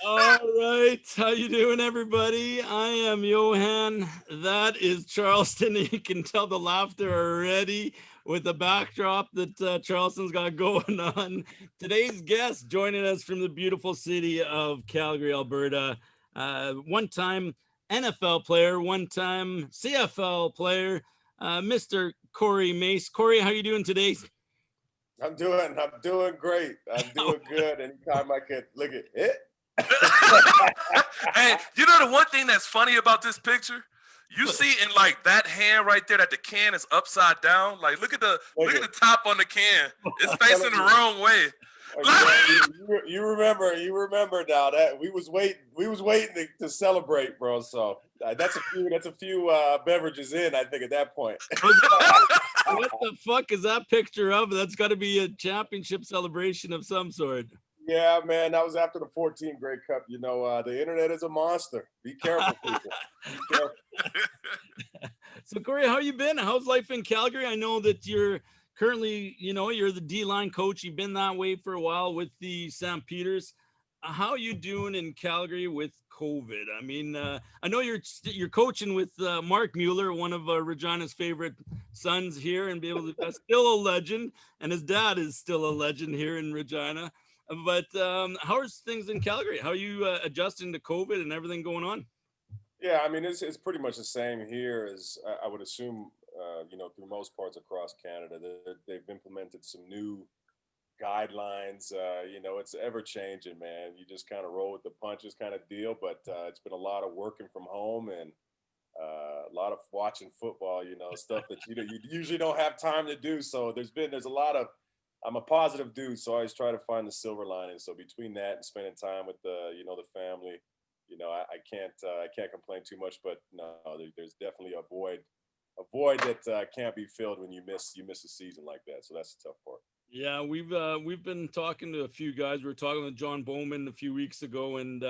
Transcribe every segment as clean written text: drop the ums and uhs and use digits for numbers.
All right, how you doing, everybody? I am Johan. That is Charleston. You can tell the laughter already with the backdrop that Charleston's got going on. Today's guest joining us from the beautiful city of Calgary, Alberta. One-time NFL player, one-time CFL player, Mr. Corey Mace. Corey, how you doing today? I'm doing great. I'm doing good. Anytime I can look at it. Hey, you know the one thing that's funny about this picture? You see in like that hand right there that the can is upside down. Like look at the top on the can. It's facing the wrong way. You remember now that we was waiting to celebrate, bro. So that's a few beverages in, I think, at that point. What the fuck is that picture of? That's got to be a championship celebration of some sort. Yeah, man, that was after the 14 Grey Cup. You know, the internet is a monster. Be careful, people. Be careful. So, Corey, how you been? How's life in Calgary? I know that you're currently, you're the D-line coach. You've been that way for a while with the Stampeders. How are you doing in Calgary with COVID? I mean, I know you're coaching with Mark Mueller, one of Regina's favorite sons here, and be able to still a legend, and his dad is still a legend here in Regina. But how are things in Calgary? How are you adjusting to COVID and everything going on? Yeah, I mean, it's pretty much the same here as I would assume, through most parts across Canada. They've implemented some new guidelines. It's ever changing, man. You just kind of roll with the punches kind of deal. But it's been a lot of working from home and a lot of watching football, stuff that you usually don't have time to do. So there's a lot of, I'm a positive dude, so I always try to find the silver lining. So between that and spending time with the family, I can't complain too much. But no, there's definitely a void that can't be filled when you miss a season like that. So that's the tough part. Yeah, we've been talking to a few guys. We were talking with John Bowman a few weeks ago, and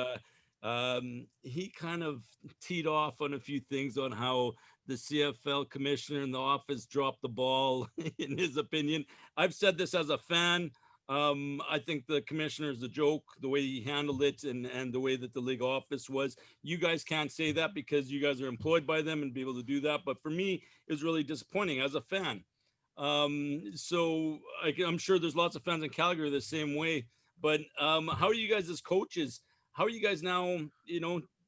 he kind of teed off on a few things on how the CFL commissioner in the office dropped the ball, in his opinion. I've said this as a fan. I think the commissioner is a joke, the way he handled it and the way that the league office was. You guys can't say that because you guys are employed by them and be able to do that. But for me, it was really disappointing as a fan. So I'm sure there's lots of fans in Calgary the same way. But how are you guys as coaches? How are you guys now,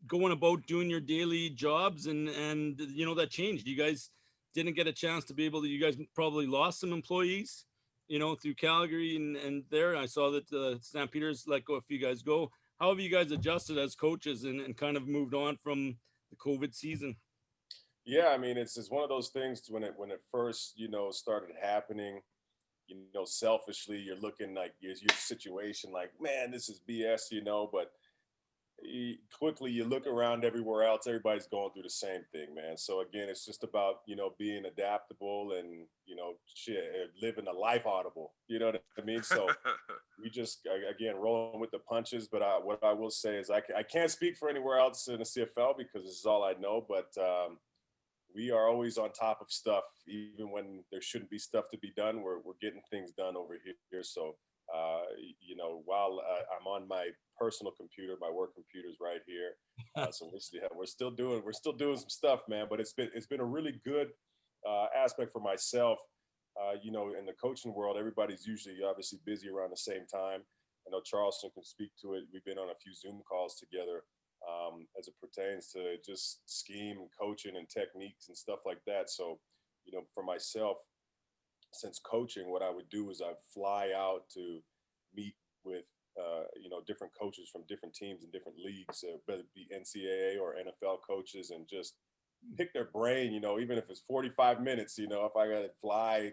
going about doing your daily jobs and that changed? You guys didn't get a chance to be able to, you guys probably lost some employees, through Calgary and there. I saw that the Stampeders let go a few guys go. How have you guys adjusted as coaches and kind of moved on from the COVID season? Yeah, I mean, it's one of those things when it first, started happening, selfishly, you're looking like your situation like, man, this is BS, but quickly you look around everywhere else, everybody's going through the same thing, man. So again, it's just about, being adaptable and, living a life audible, you know what I mean? So we just, again, rolling with the punches. But what I will say is I can't speak for anywhere else in the CFL because this is all I know, but we are always on top of stuff, even when there shouldn't be stuff to be done. We're getting things done over here. So, while I'm on my personal computer, my work computer's right here. So we're still doing some stuff, man. But it's been a really good aspect for myself. In the coaching world, everybody's usually obviously busy around the same time. I know Charleston can speak to it. We've been on a few Zoom calls together. As it pertains to just scheme and coaching and techniques and stuff like that. So, for myself, since coaching, what I would do is I'd fly out to meet with, different coaches from different teams and different leagues, whether it be NCAA or NFL coaches, and just pick their brain, even if it's 45 minutes, if I got to fly,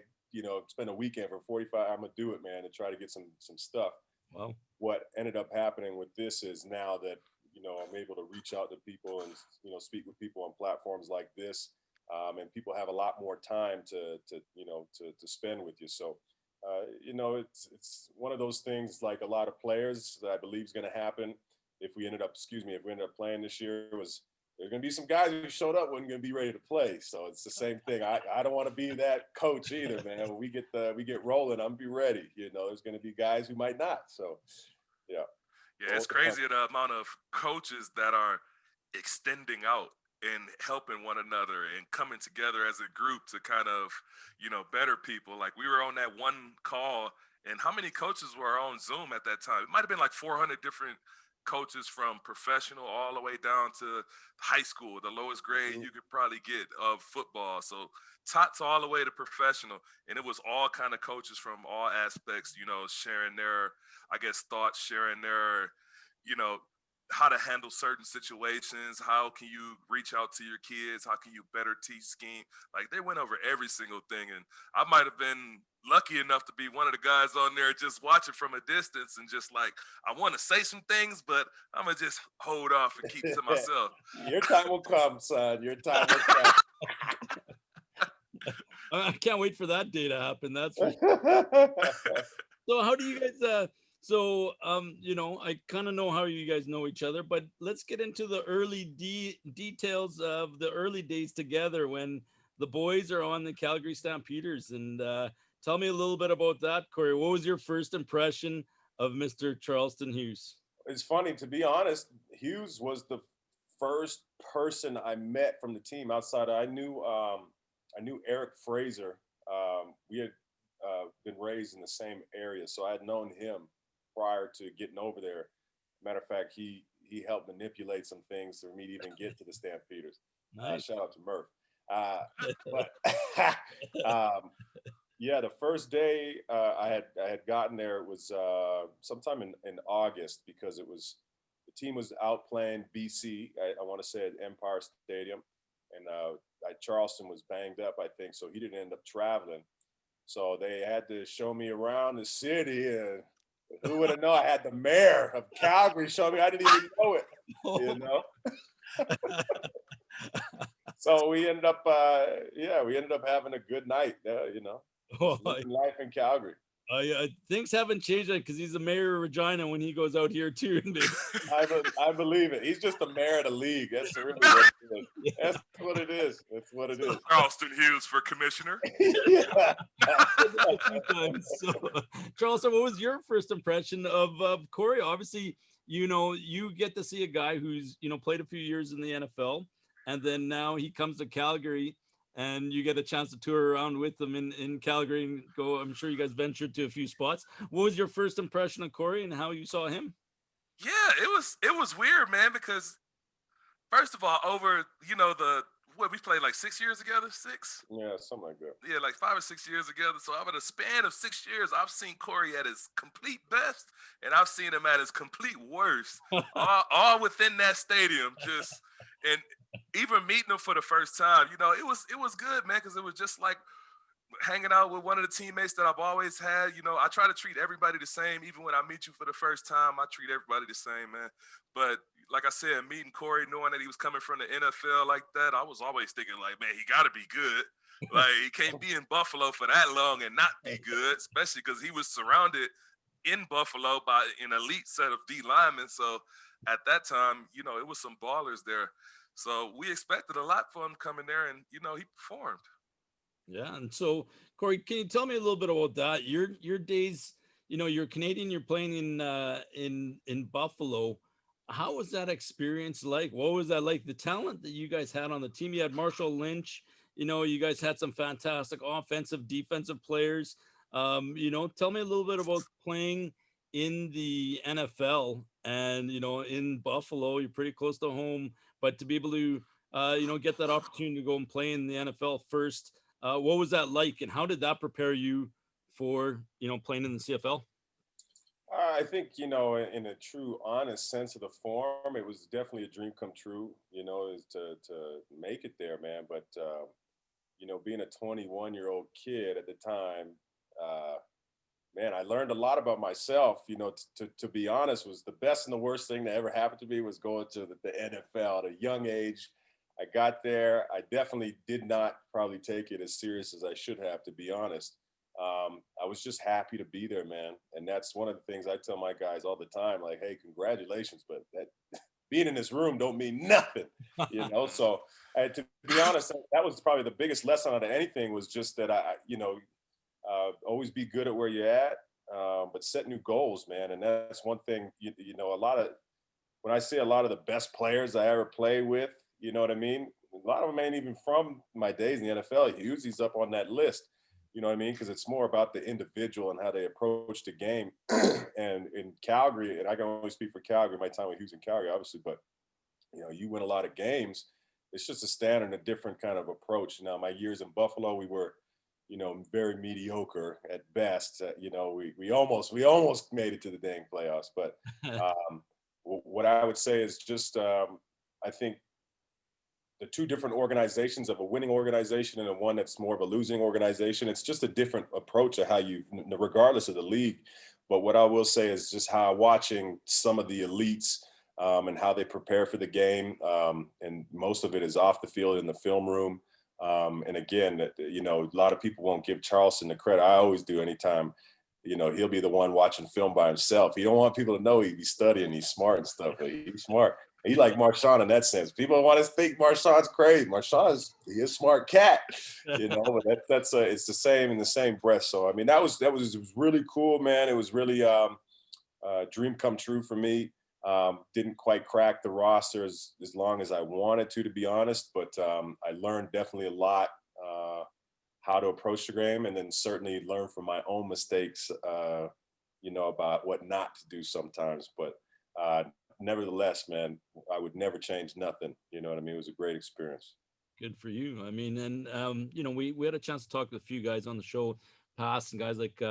spend a weekend for 45, I'm going to do it, man, and try to get some stuff. Wow. What ended up happening with this is now that, I'm able to reach out to people and, speak with people on platforms like this. And people have a lot more time to spend with you. So, it's one of those things like a lot of players that I believe is going to happen. If we ended up playing this year, there's going to be some guys who showed up wasn't going to be ready to play. So it's the same thing. I don't want to be that coach either, man. When we get rolling, I'm be ready. There's going to be guys who might not. So, yeah. Yeah, it's crazy the amount of coaches that are extending out and helping one another and coming together as a group to kind of, better people. Like we were on that one call, and how many coaches were on Zoom at that time? It might have been like 400 different coaches from professional all the way down to high school, the lowest grade you could probably get of football. So tots all the way to professional. And it was all kind of coaches from all aspects, sharing their, I guess, thoughts, sharing their, you know, how to handle certain situations, how can you reach out to your kids, how can you better teach scheme. Like they went over every single thing, and I might have been lucky enough to be one of the guys on there just watching from a distance and just like, I want to say some things, but I'm gonna just hold off and keep to myself. Your time will come, son. Your time will come. I can't wait for that day to happen. That's for sure. So how do you guys I kind of know how you guys know each other, but let's get into the early details of the early days together when the boys are on the Calgary Stampeders. And tell me a little bit about that, Corey. What was your first impression of Mr. Charleston Hughes? It's funny, to be honest, Hughes was the first person I met from the team outside. I knew Eric Fraser. We had been raised in the same area, so I had known him prior to getting over there. Matter of fact, he helped manipulate some things for me to even get to the Stampeders. Nice. Shout out to Murph. But yeah, the first day I had gotten there, it was sometime in August, because the team was out playing BC. I want to say at Empire Stadium, and Charleston was banged up, I think, so he didn't end up traveling. So they had to show me around the city, and who would have known? I had the mayor of Calgary show me. I didn't even know it, So we ended up, having a good night, living life in Calgary. Things haven't changed because he's the mayor of Regina when he goes out here too. I believe it. He's just the mayor of the league. That's really what it is. That's what it is. Charleston Hughes for commissioner. Yeah. So, Charleston, what was your first impression of Corey? Obviously, you get to see a guy who's played a few years in the NFL, and then now he comes to Calgary, and you get a chance to tour around with them in Calgary and go. I'm sure you guys ventured to a few spots. What was your first impression of Corey and how you saw him? Yeah, it was weird, man, because first of all, over we played like 6 years together, 6? Yeah, something like that. Yeah, like 5 or 6 years together. So over the span of 6 years, I've seen Corey at his complete best, and I've seen him at his complete worst, all within that stadium. And even meeting him for the first time, it was good, man, because it was just like hanging out with one of the teammates that I've always had. I try to treat everybody the same. Even when I meet you for the first time, I treat everybody the same, man. But like I said, meeting Corey, knowing that he was coming from the NFL like that, I was always thinking like, man, he got to be good. Like he can't be in Buffalo for that long and not be good, especially because he was surrounded in Buffalo by an elite set of D linemen. So at that time, it was some ballers there. So we expected a lot for him coming there, and he performed. Yeah, and so Corey, can you tell me a little bit about that? Your days, you're Canadian, you're playing in Buffalo. How was that experience like? What was that like? The talent that you guys had on the team. You had Marshall Lynch. You guys had some fantastic offensive, defensive players. Tell me a little bit about playing in the NFL and in Buffalo. You're pretty close to home, but to be able to get that opportunity to go and play in the NFL first. What was that like, and how did that prepare you for playing in the CFL? I think in a true, honest sense of the form, it was definitely a dream come true. Is to make it there, man. But being a 21-year-old kid at the time, man, I learned a lot about myself. To be honest, was the best and the worst thing that ever happened to me was going to the NFL at a young age. I got there. I definitely did not probably take it as serious as I should have, to be honest. I was just happy to be there, man. And that's one of the things I tell my guys all the time, like, hey, congratulations, but that being in this room don't mean nothing, So to be honest, that was probably the biggest lesson out of anything, was just that I always be good at where you're at. but set new goals, man. And that's one thing, when I see a lot of the best players I ever played with, you know what I mean? A lot of them ain't even from my days in the NFL. He's up on that list, you know what I mean? Because it's more about the individual and how they approach the game. And in Calgary, and I can only speak for Calgary, my time with Hughes in Calgary, obviously, but, you win a lot of games. It's just a standard and a different kind of approach. Now, my years in Buffalo, we were, very mediocre at best. We almost made it to the dang playoffs. But what I would say is just, I think the two different organizations of a winning organization and a one that's more of a losing organization, it's just a different approach of how regardless of the league. But what I will say is just how watching some of the elites and how they prepare for the game. And most of it is off the field in the film room. And again, a lot of people won't give Charleston the credit. I always do anytime, he'll be the one watching film by himself. He don't want people to know he's studying, he's smart and stuff. He's smart. He like Marshawn in that sense. People want to think Marshawn's crazy. He's a smart cat, but it's the same in the same breath. So, I mean, it was really cool, man. It was really a dream come true for me. Didn't quite crack the roster as long as I wanted to be honest, but I learned definitely a lot how to approach the game, and then certainly learn from my own mistakes, about what not to do sometimes. But nevertheless, man, I would never change nothing. You know what I mean? It was a great experience. Good for you. I mean, and we had a chance to talk to a few guys on the show past, and guys like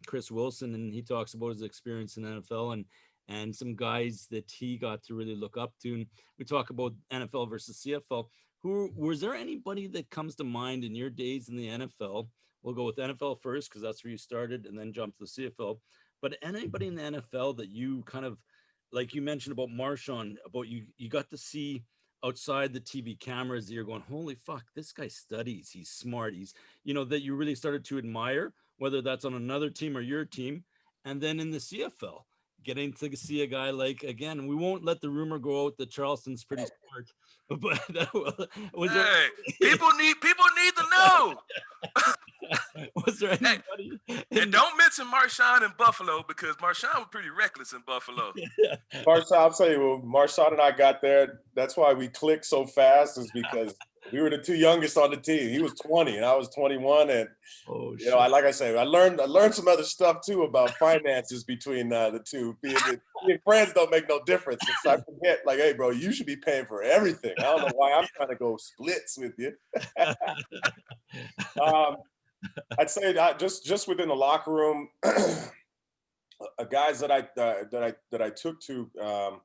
Chris Wilson, and he talks about his experience in the NFL and some guys that he got to really look up to. And we talk about NFL versus CFL. Was there anybody that comes to mind in your days in the NFL? We'll go with NFL first because that's where you started, and then jump to the CFL. But anybody in the NFL that you kind of, like you mentioned about Marshawn, about you got to see outside the TV cameras that you're going, holy fuck, this guy studies, he's smart, he's, that you really started to admire, whether that's on another team or your team. And then in the CFL, getting to see a guy like, again, we won't let the rumor go out that Charleston's pretty smart, but people need to know. Was there anybody? And don't mention Marshawn in Buffalo, because Marshawn was pretty reckless in Buffalo. Marshawn, I'll tell you, Marshawn and I got there. That's why we clicked so fast, is because we were the two youngest on the team. He was 20 and I was 21. And, like I say, I learned some other stuff too about finances between the two. Being friends don't make no difference. So I forget, like, hey, bro, you should be paying for everything. I don't know why I'm trying to go splits with you. I'd say that just within the locker room, guys that I took to,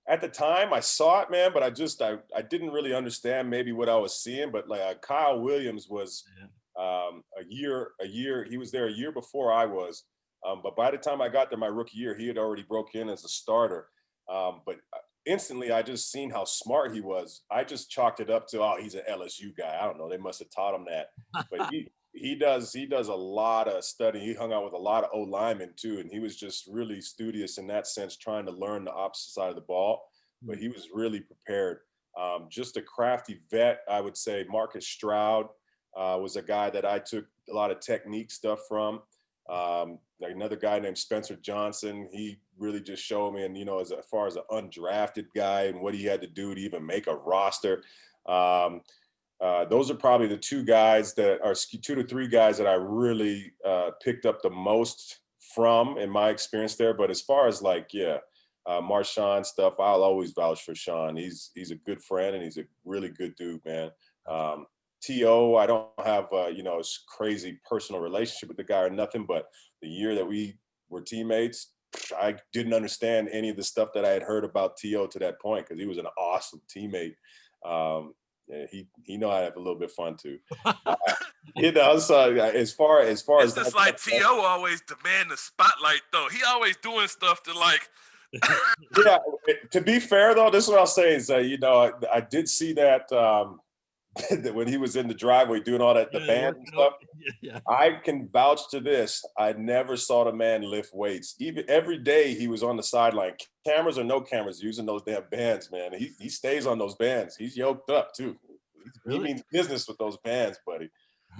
at the time I saw it, man, but I didn't really understand maybe what I was seeing. But like Kyle Williams was a year, he was there a year before I was. But by the time I got there my rookie year, he had already broke in as a starter. But instantly I just seen how smart he was. I just chalked it up to, he's an LSU guy. I don't know. They must have taught him that. But he does a lot of studying. He hung out with a lot of O-linemen too. And he was just really studious in that sense, trying to learn the opposite side of the ball. But he was really prepared. Just a crafty vet, I would say. Marcus Stroud was a guy that I took a lot of technique stuff from. Like another guy named Spencer Johnson, he really just showed me, and as far as an undrafted guy and what he had to do to even make a roster. Those are probably the two to three guys that I really picked up the most from in my experience there. But as far as Marshawn stuff, I'll always vouch for Sean. He's a good friend and he's a really good dude, man. T.O., I don't have a crazy personal relationship with the guy or nothing, but the year that we were teammates, I didn't understand any of the stuff that I had heard about T.O. to that point, because he was an awesome teammate. He know how to have a little bit of fun too. So as far it's as just like T.O. always demand the spotlight though. He always doing stuff to like. Yeah, to be fair though, this is what I'll say is I did see that when he was in the driveway doing all that, the band and stuff. Yeah. I can vouch to this. I never saw the man lift weights. Even every day he was on the sideline, cameras or no cameras, using those damn bands, man. He stays on those bands. He's yoked up too. Really? He means business with those bands, buddy.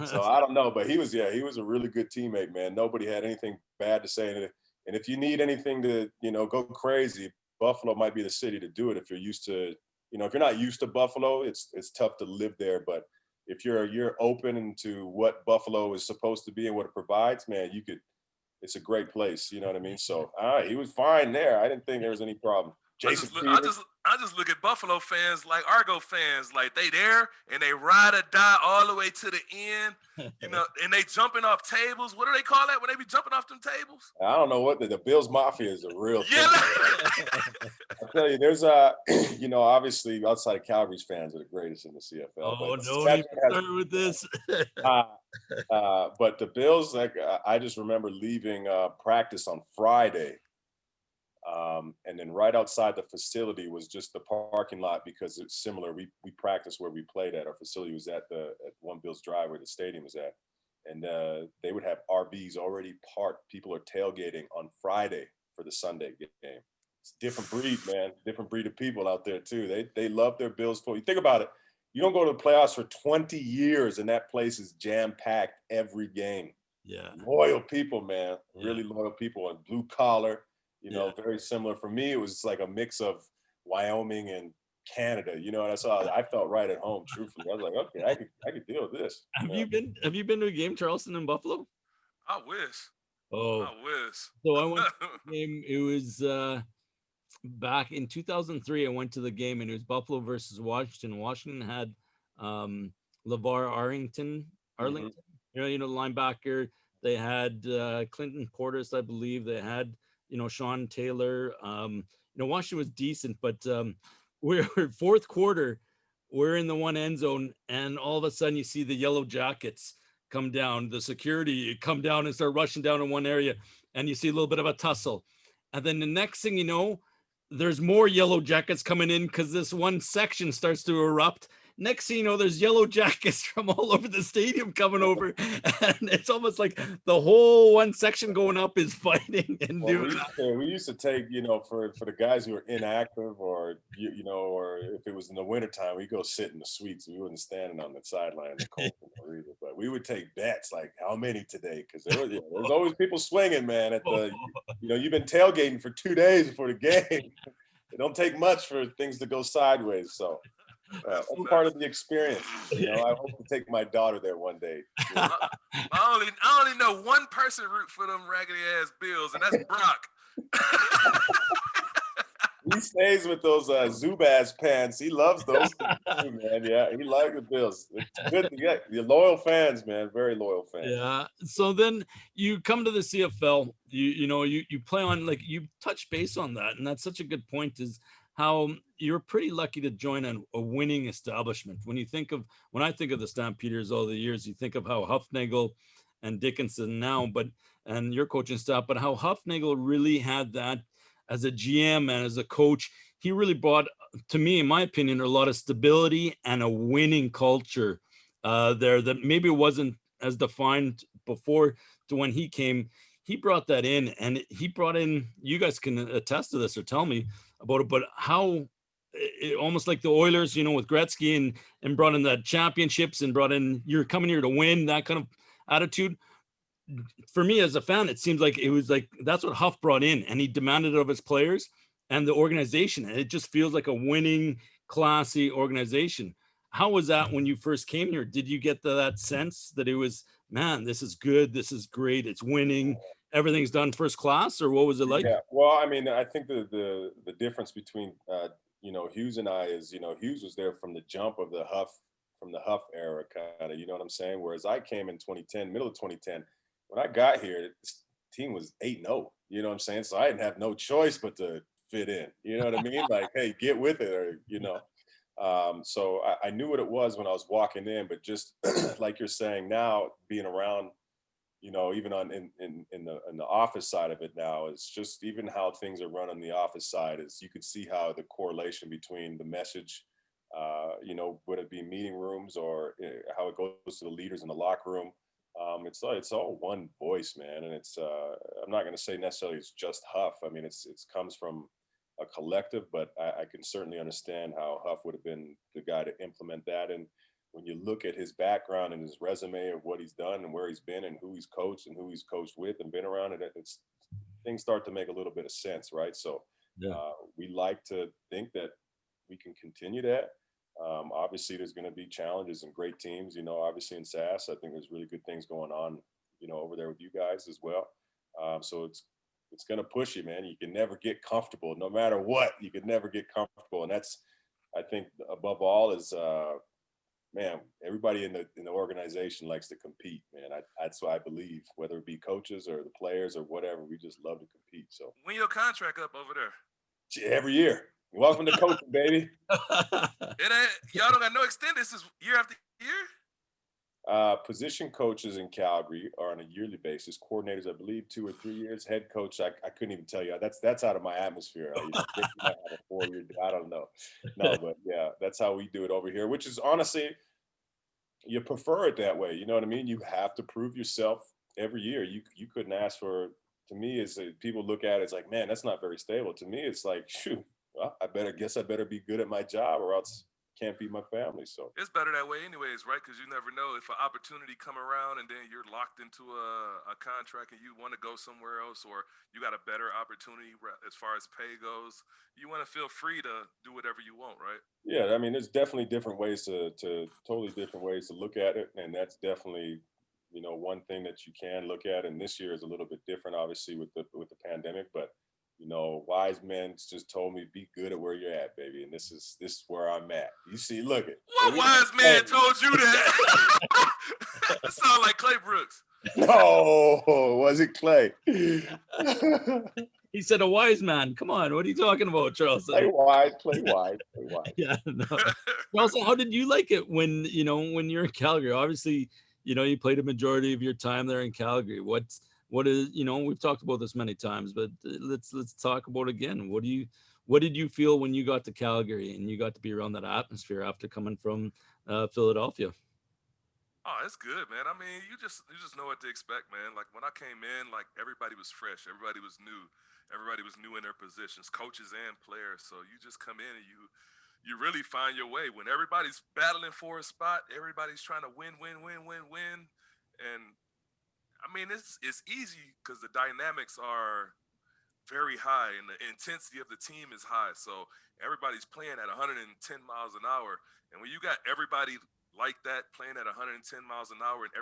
So I don't know, but he was a really good teammate, man. Nobody had anything bad to say. And if you need anything to, go crazy, Buffalo might be the city to do it. If you're used to, if you're not used to Buffalo, it's tough to live there. But if you're open to what Buffalo is supposed to be and what it provides, man, it's a great place. You know what I mean? So he was fine there. I didn't think there was any problem. Jason Peters. I just look at Buffalo fans like Argo fans, like they there and they ride or die all the way to the end, and they jumping off tables. What do they call that when they be jumping off them tables? I don't know what the Bills Mafia is a real thing. I tell you, there's obviously outside of Calgary's fans are the greatest in the CFL. Oh, don't even start with this. But the Bills, I just remember leaving practice on Friday. And then right outside the facility was just the parking lot because it's similar. We practiced where we played at. Our facility was at One Bills Drive where the stadium was at. And they would have RVs already parked. People are tailgating on Friday for the Sunday game. It's a different breed, man. Different breed of people out there too. They love their Bills. You think about it. You don't go to the playoffs for 20 years and that place is jam-packed every game. Yeah. Loyal people, man. Really loyal people and blue collar. Very similar. For me, it was like a mix of Wyoming and Canada. I felt right at home, truthfully. I was like, okay, I could deal with this. Have you been to a game, Charleston and Buffalo? I wish. Oh. I wish. So I went to the game. It was back in 2003. I went to the game and it was Buffalo versus Washington. Washington had LeVar Arlington. Mm-hmm. Linebacker. They had Clinton Portis, I believe. They had Sean Taylor. Washington was decent, but we're fourth quarter. We're in the one end zone, and all of a sudden you see the Yellow Jackets come down, the security come down and start rushing down in one area, and you see a little bit of a tussle. And then the next thing you know, there's more Yellow Jackets coming in because this one section starts to erupt. Next thing you know, there's Yellow Jackets from all over the stadium coming over, and it's almost like the whole one section going up is fighting and we used to take, for the guys who are inactive or or if it was in the wintertime, we go sit in the suites. We wasn't standing on the sideline in the cold for no reason, but we would take bets like how many today because there's always people swinging, man. At the you've been tailgating for 2 days before the game. It don't take much for things to go sideways, so. That's part of the experience. I hope to take my daughter there one day. I only know one person root for them raggedy ass Bills, and that's Brock. He stays with those Zubaz pants. He loves those things too, man. Yeah, he likes the Bills. It's good to get the loyal fans, man. Very loyal fans. Yeah. So then you come to the CFL. You play on, like, you touch base on that, and that's such a good point. Is how you're pretty lucky to join a winning establishment. When I think of the Stampeders all the years, you think of how Huffnagel and Dickinson now, and your coaching staff, but how Huffnagel really had that as a GM and as a coach. He really brought, to me, in my opinion, a lot of stability and a winning culture there that maybe wasn't as defined before to when he came. He brought that in, and he brought in, you guys can attest to this or tell me about it, but how almost like the Oilers, with Gretzky and brought in the championships and brought in, you're coming here to win, that kind of attitude. For me as a fan, it seems like it was like, that's what Huff brought in, and he demanded it of his players and the organization. And it just feels like a winning, classy organization. How was that when you first came here? Did you get that sense that it was, man, this is good, this is great, it's winning, everything's done first class, or what was it like? Yeah, well, I mean, I think the difference between Hughes and I is, Hughes was there from the jump of the Huff era, kind of, you know what I'm saying? Whereas I came in 2010, middle of 2010. When I got here, this team was 8-0. You know what I'm saying? So I didn't have no choice but to fit in. You know what I mean? Like, hey, get with it, or So I knew what it was when I was walking in, but just like you're saying now, being around, even in the office side of it now, is just even how things are run on the office side is you could see how the correlation between the message, would it be meeting rooms or how it goes to the leaders in the locker room. It's all one voice, man. And it's, I'm not going to say necessarily it's just Huff. I mean, it comes from a collective, but I can certainly understand how Huff would have been the guy to implement that. And when you look at his background and his resume of what he's done and where he's been and who he's coached and who he's coached with and been around, and it's things start to make a little bit of sense, right? So we like to think that we can continue that. Obviously, there's going to be challenges and great teams. Obviously in SAS, I think there's really good things going on. Over there with you guys as well. So it's going to push you, man. You can never get comfortable, no matter what. You can never get comfortable, and that's, I think, above all is, man, everybody in the organization likes to compete, man. That's what I believe. Whether it be coaches or the players or whatever, we just love to compete. So when your contract up over there? Every year. Welcome to coaching, baby. Y'all don't got no extend. This is year after year. Position coaches in Calgary are on a yearly basis. Coordinators, I believe, 2 or 3 years. Head coach, I couldn't even tell you. That's out of my atmosphere. You might have a 4-year. I don't know. No, but yeah, that's how we do it over here. Which is honestly, you prefer it that way. You know what I mean? You have to prove yourself every year. You couldn't ask for. To me, is people look at it as like, man, that's not very stable. To me, it's like, shoot, well, I better be good at my job, or else can't feed my family. So it's better that way anyways, right? Because you never know if an opportunity come around and then you're locked into a contract and you want to go somewhere else, or you got a better opportunity as far as pay goes. You want to feel free to do whatever you want, right? Yeah, I mean, there's definitely different ways to totally different ways to look at it, and that's definitely one thing that you can look at. And this year is a little bit different, obviously, with the pandemic, but wise men just told me, be good at where you're at, baby. And this is where I'm at. You see, look at what wise man told you that? It sounds like Clay Brooks. No, was it Clay? He said a wise man. Come on, what are you talking about, Charleston? Play wise. Yeah, no. Charleston, how did you like it when you're in Calgary? Obviously, you played a majority of your time there in Calgary. What is, we've talked about this many times, but let's talk about it again. What did you feel when you got to Calgary and you got to be around that atmosphere after coming from Philadelphia? Oh, it's good, man. I mean, you just know what to expect, man. Like when I came in, like everybody was fresh, everybody was new in their positions, coaches and players. So you just come in and you really find your way. When everybody's battling for a spot, everybody's trying to win. And I mean, it's easy because the dynamics are very high and the intensity of the team is high. So everybody's playing at 110 miles an hour. And when you got everybody like that playing at 110 miles an hour and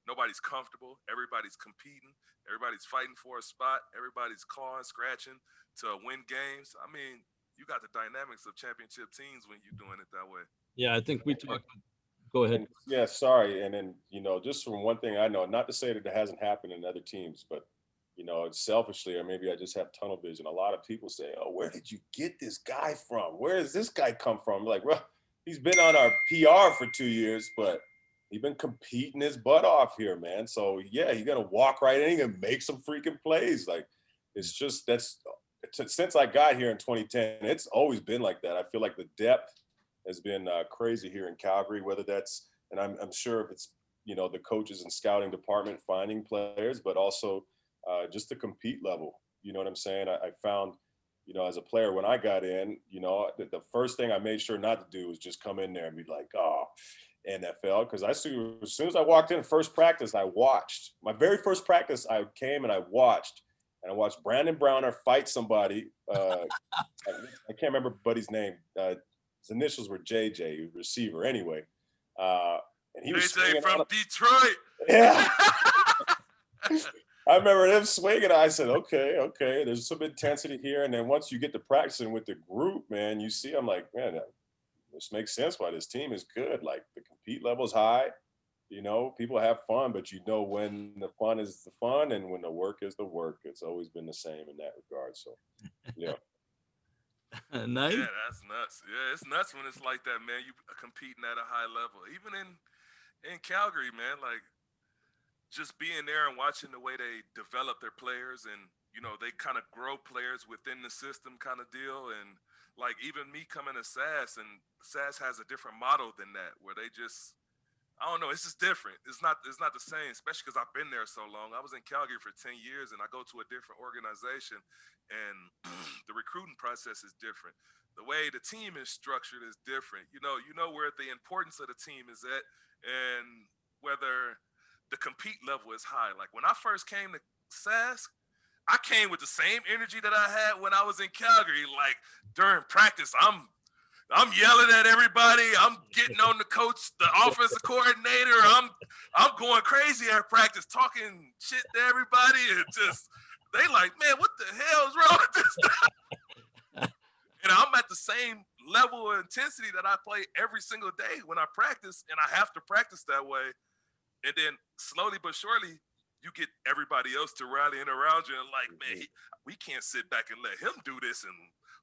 nobody's comfortable, everybody's competing, everybody's fighting for a spot, everybody's clawing, scratching to win games. I mean, you got the dynamics of championship teams when you're doing it that way. Yeah, I think we talked. Go ahead. Yeah, sorry. And then, just from one thing I know, not to say that it hasn't happened in other teams, but, selfishly, or maybe I just have tunnel vision. A lot of people say, oh, where did you get this guy from? Where does this guy come from? Like, well, he's been on our PR for 2 years, but he's been competing his butt off here, man. So, yeah, he's going to walk right in and make some freaking plays. Like, it's just since I got here in 2010, it's always been like that. I feel like the depth has been crazy here in Calgary, whether that's, and I'm sure if it's, the coaches and scouting department finding players, but also just the compete level. You know what I'm saying? I found, as a player, when I got in, the first thing I made sure not to do was just come in there and be like, oh, NFL. Because as soon as I walked in first practice, I watched. My very first practice, I came and I watched. And I watched Brandon Browner fight somebody. I can't remember buddy's name. His initials were JJ, receiver. Anyway, and he was JJ from Detroit. Yeah. I remember him swinging. I said, okay, there's some intensity here. And then once you get to practicing with the group, man, you see, I'm like, man, this makes sense why this team is good. Like the compete level is high. People have fun, but when the fun is the fun and when the work is the work. It's always been the same in that regard. So, yeah. Nice. Yeah, that's nuts. Yeah, it's nuts when it's like that, man. You competing at a high level. Even in Calgary, man, like just being there and watching the way they develop their players and, they kind of grow players within the system kind of deal. And like even me coming to SAS, and SAS has a different model than that, where they just I don't know. It's just different. It's not the same, especially because I've been there so long. I was in Calgary for 10 years, and I go to a different organization, and the recruiting process is different. The way the team is structured is different. You know where the importance of the team is at, and whether the compete level is high. Like when I first came to Sask, I came with the same energy that I had when I was in Calgary. Like during practice, I'm yelling at everybody. I'm getting on the coach, the offensive coordinator. I'm going crazy at practice, talking shit to everybody, and just they like, man, what the hell is wrong with this guy? And I'm at the same level of intensity that I play every single day when I practice, and I have to practice that way. And then slowly but surely, you get everybody else to rallying around you and like, man, we can't sit back and let him do this, and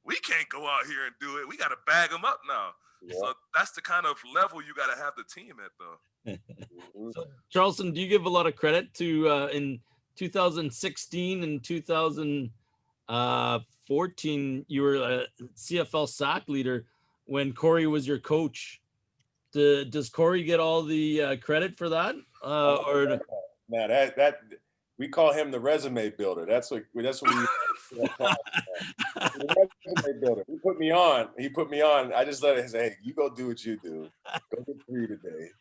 we can't go out here and do it. We got to bag them up now. Yeah. So that's the kind of level you got to have the team at, though. So, Charleston, do you give a lot of credit to in 2016 and 2014, you were a CFL sack leader when Corey was your coach? Does Corey get all the credit for that? Or now that we call him the resume builder. That's what we the resume builder. He put me on. I just let it say, hey, you go do what you do. Go get 3 today.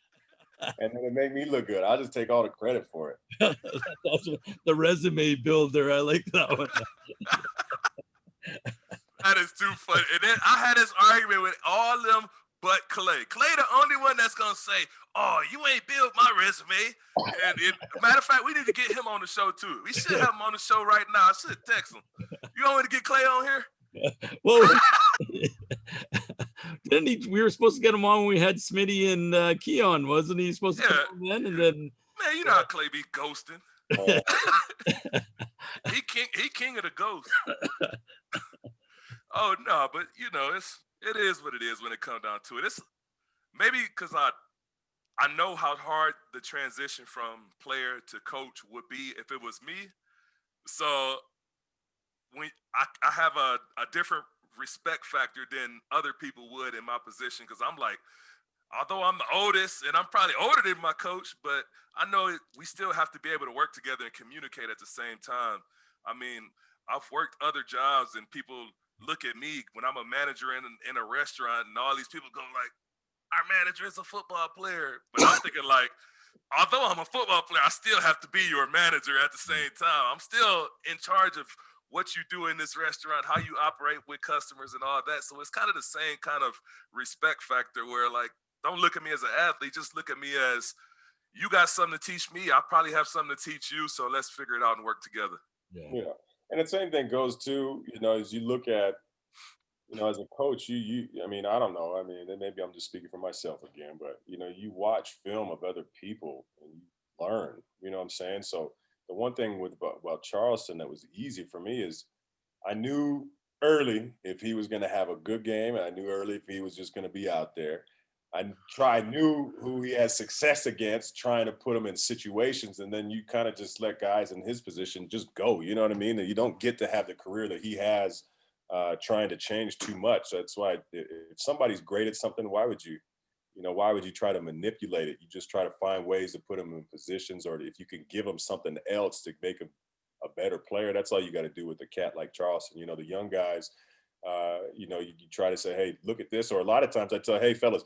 And then it made me look good. I'll just take all the credit for it. That's the resume builder. I like that one. That is too funny. And then I had this argument with all of them but Clay. Clay the only one that's going to say, oh, you ain't built my resume. And matter of fact, we need to get him on the show too. We should have him on the show right now. I should text him. You want me to get Clay on here? Well, didn't he? We were supposed to get him on when we had Smitty and Keon, wasn't he supposed to come in? And then, man, you know how Clay be ghosting. He king of the ghost. Oh no, but you know it is what it is when it comes down to it. It's maybe because I know how hard the transition from player to coach would be if it was me. So when I have a different respect factor than other people would in my position, because I'm like, although I'm the oldest and I'm probably older than my coach, but I know we still have to be able to work together and communicate at the same time. I mean, I've worked other jobs and people look at me when I'm a manager in a restaurant and all these people go like, our manager is a football player. But I'm thinking like, although I'm a football player, I still have to be your manager at the same time. I'm still in charge of what you do in this restaurant, how you operate with customers and all that. So it's kind of the same kind of respect factor where like, don't look at me as an athlete, just look at me as you got something to teach me. I probably have something to teach you. So let's figure it out and work together. Yeah. And the same thing goes to, as you look at, as a coach, I mean, I don't know. I mean, maybe I'm just speaking for myself again, but, you watch film of other people and you learn, you know what I'm saying? So the one thing about Charleston that was easy for me is I knew early if he was going to have a good game, and I knew early if he was just going to be out there. I knew who he had success against, trying to put him in situations, and then you kind of just let guys in his position just go. You know what I mean? And you don't get to have the career that he has trying to change too much. That's why if somebody's great at something, why would you try to manipulate it? You just try to find ways to put them in positions, or if you can give them something else to make them a better player. That's all you got to do with a cat like Charleston. The young guys, you try to say, hey, look at this. Or a lot of times I tell, hey, fellas,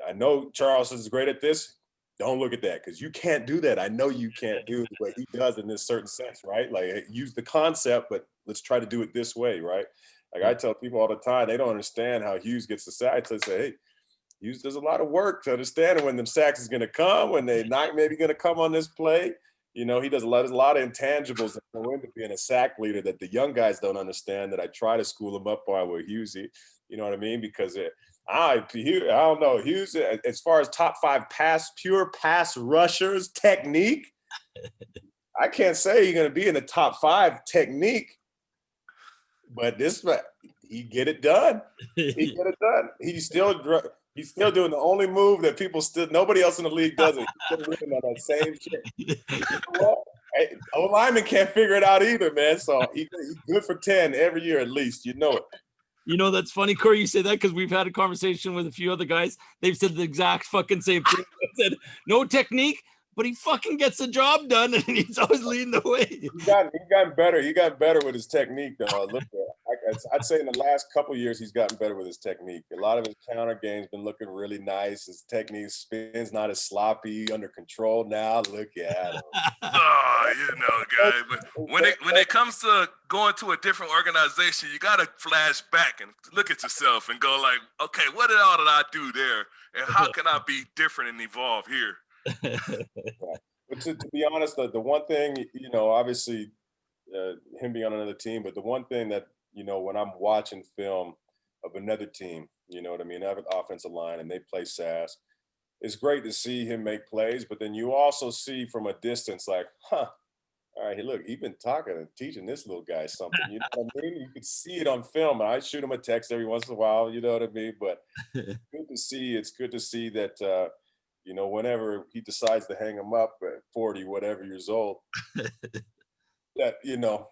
I know Charleston's great at this. Don't look at that, because you can't do that. I know you can't do what he does in this certain sense, right? Like, use the concept, but let's try to do it this way, right? Like I tell people all the time, they don't understand how Hughes gets the sacks. I say, hey, Hughes does a lot of work to understand when them sacks is going to come, when they're not maybe going to come on this play. He does a lot of intangibles that go into being a sack leader that the young guys don't understand, that I try to school them up on with Hughes. You know what I mean? Because I don't know. Hughes, as far as top 5 pure pass rushers technique, I can't say you're going to be in the top 5 technique, but he get it done. He get it done. He's still doing the only move that nobody else in the league does it. He's still looking at that same shit. O-lineman can't figure it out either, man. So he's good for 10 every year at least. You know it. That's funny, Corey, you say that, because we've had a conversation with a few other guys. They've said the exact fucking same thing. said, no technique, but he fucking gets the job done, and he's always leading the way. He gotten better. He got better with his technique, though. Look, I'd say in the last couple of years, he's gotten better with his technique. A lot of his counter game's been looking really nice. His technique spins not as sloppy, under control now. Look at him. Oh, you know, guy. But when it comes to going to a different organization, you gotta flash back and look at yourself and go like, okay, what did I do there, and how can I be different and evolve here? But to be honest, the one thing, obviously him being on another team, but the one thing that, when I'm watching film of another team, you know what I mean, I have an offensive line and they play SAS, it's great to see him make plays, but then you also see from a distance like, all right, hey, look, he's been talking and teaching this little guy something. You know what I mean? You can see it on film. And I shoot him a text every once in a while, you know what I mean? But it's good to see that whenever he decides to hang him up at 40, whatever years old, that,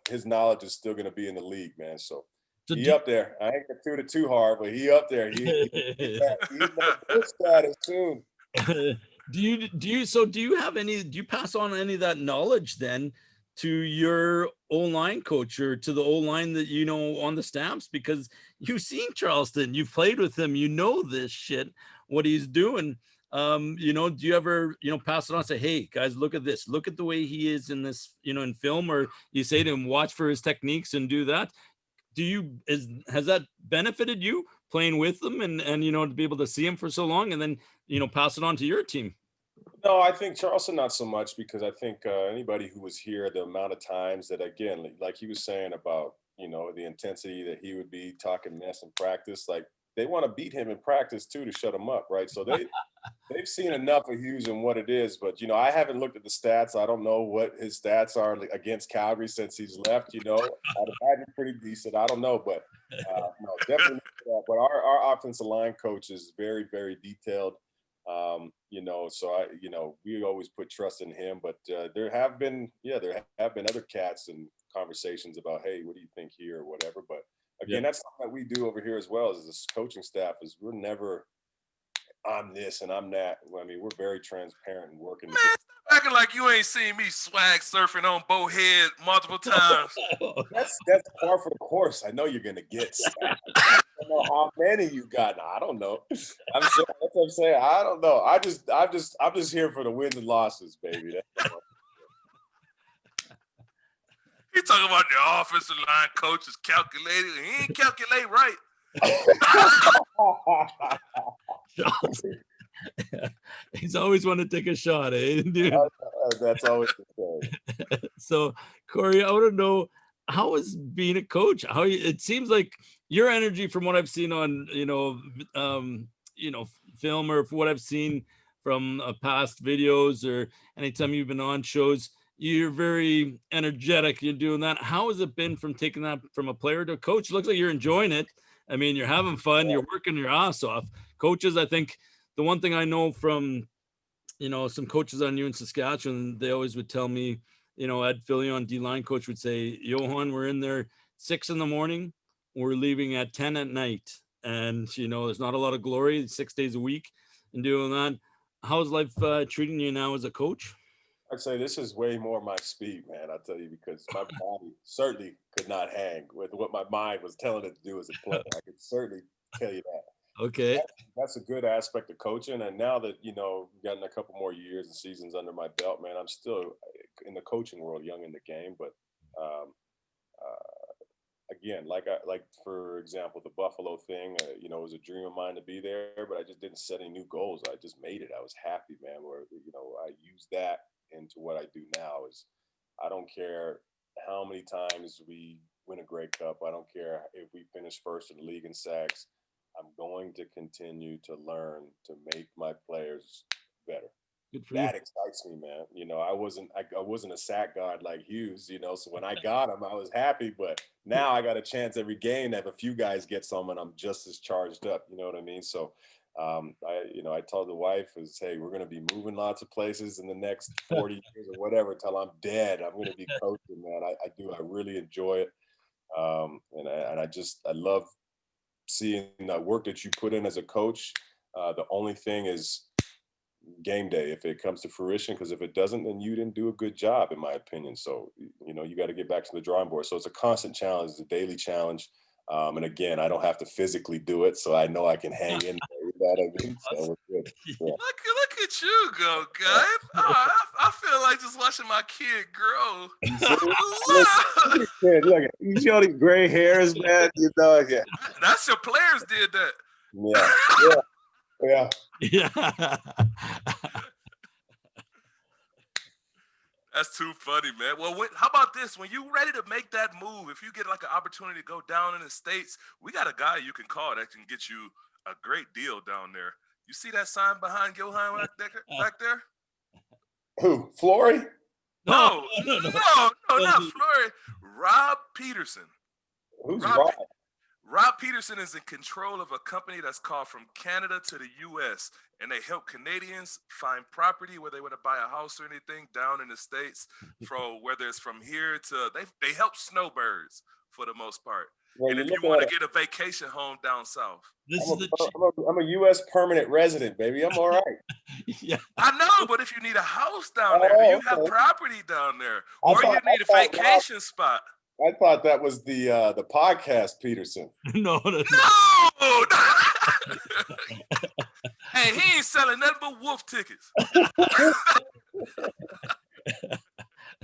his knowledge is still going to be in the league, man. So he up there. I ain't going to toot it too hard, but he up there. He's status soon. Do you pass on any of that knowledge then to your O-line coach or to the O-line that on the Stamps? Because you've seen Charleston, you've played with him, this shit, what he's doing. Do you ever, pass it on and say, hey guys, look at this, look at the way he is in this, in film, or you say to him, watch for his techniques and do that? Has that benefited you playing with them and to be able to see him for so long and then, pass it on to your team? No, I think Charleston not so much, because I think anybody who was here, the amount of times that, again, like he was saying about, the intensity that he would be talking mess in practice, like they want to beat him in practice too to shut him up, right? So they've seen enough of Hughes and what it is, but I haven't looked at the stats. I don't know what his stats are against Calgary since he's left. I'd imagine pretty decent. I don't know, but no, definitely. But our offensive line coach is very, very detailed. So we always put trust in him. But there have been other cats and conversations about, hey, what do you think here or whatever. But again, that's something that we do over here as well as this coaching staff. Is we're never, I'm this and I'm that. I mean, we're very transparent and working. Man, stop acting like you ain't seen me swag surfing on Bowhead multiple times. That's par for the course. I know you're gonna get. I don't know how many you got. No, I don't know. That's what I'm saying. I don't know. I'm just here for the wins and losses, baby. He talking about the offensive line coach is calculated. He ain't calculate right. He's always want to take a shot, eh? Dude. That's always the same. So, Corey, I want to know, how is being a coach? It seems like your energy, from what I've seen on film, or what I've seen from past videos, or anytime you've been on shows, you're very energetic. You're doing that. How has it been from taking that from a player to a coach? It looks like you're enjoying it. I mean, you're having fun. You're working your ass off. Coaches, I think the one thing I know from, some coaches I knew in Saskatchewan, they always would tell me, Ed Fillion, D-line coach, would say, Johan, we're in there 6 a.m. We're leaving at 10 at night. And, there's not a lot of glory, 6 days a week and doing that. How's life treating you now as a coach? I'd say this is way more my speed, man. I'll tell you, because my body certainly could not hang with what my mind was telling it to do as a player. I could certainly tell you that. Okay. That's a good aspect of coaching. And now that, gotten a couple more years and seasons under my belt, man, I'm still in the coaching world, young in the game. But again, like for example, the Buffalo thing, it was a dream of mine to be there, but I just didn't set any new goals. I just made it. I was happy, man, where, I used that into what I do now. Is I don't care how many times we win a Grey Cup. I don't care if we finish first in the league in sacks. I'm going to continue to learn to make my players better. That excites me, man. I wasn't a sack god like Hughes, so when I got him, I was happy, but now I got a chance every game to have a few guys get some, and I'm just as charged up, you know what I mean? So I told the wife hey, we're going to be moving lots of places in the next 40 years or whatever till I'm dead. I'm going to be coaching, man. I really enjoy it. And I love seeing the work that you put in as a coach. The only thing is, game day if it comes to fruition, because if it doesn't, then you didn't do a good job, in my opinion. So, you got to get back to the drawing board. So it's a constant challenge. It's a daily challenge. And again, I don't have to physically do it, so I know I can hang in there. You know what I mean? So we're good. Yeah. Look at you go, guy. Oh, I feel like just watching my kid grow. Look, you see all these gray hairs, man. Yeah. That's your players did that. Yeah. Yeah. That's too funny, man. Well, how about this? When you're ready to make that move, if you get like an opportunity to go down in the States, we got a guy you can call that can get you a great deal down there. You see that sign behind Johan back there? Who? Flory? No, not Flory. Rob Peterson. Who's Rob? Rob Peterson is in control of a company that's called From Canada to the U.S., and they help Canadians find property where they want to buy a house or anything down in the States, from whether it's from here to they help snowbirds for the most part. Well, and if you want to get a vacation home down south, I'm a U.S. permanent resident, baby. I'm all right. Yeah, I know, but if you need a house down there, you have property down there, or you need a vacation spot. I thought that was the podcast Peterson. No. Hey, he ain't selling nothing but wolf tickets.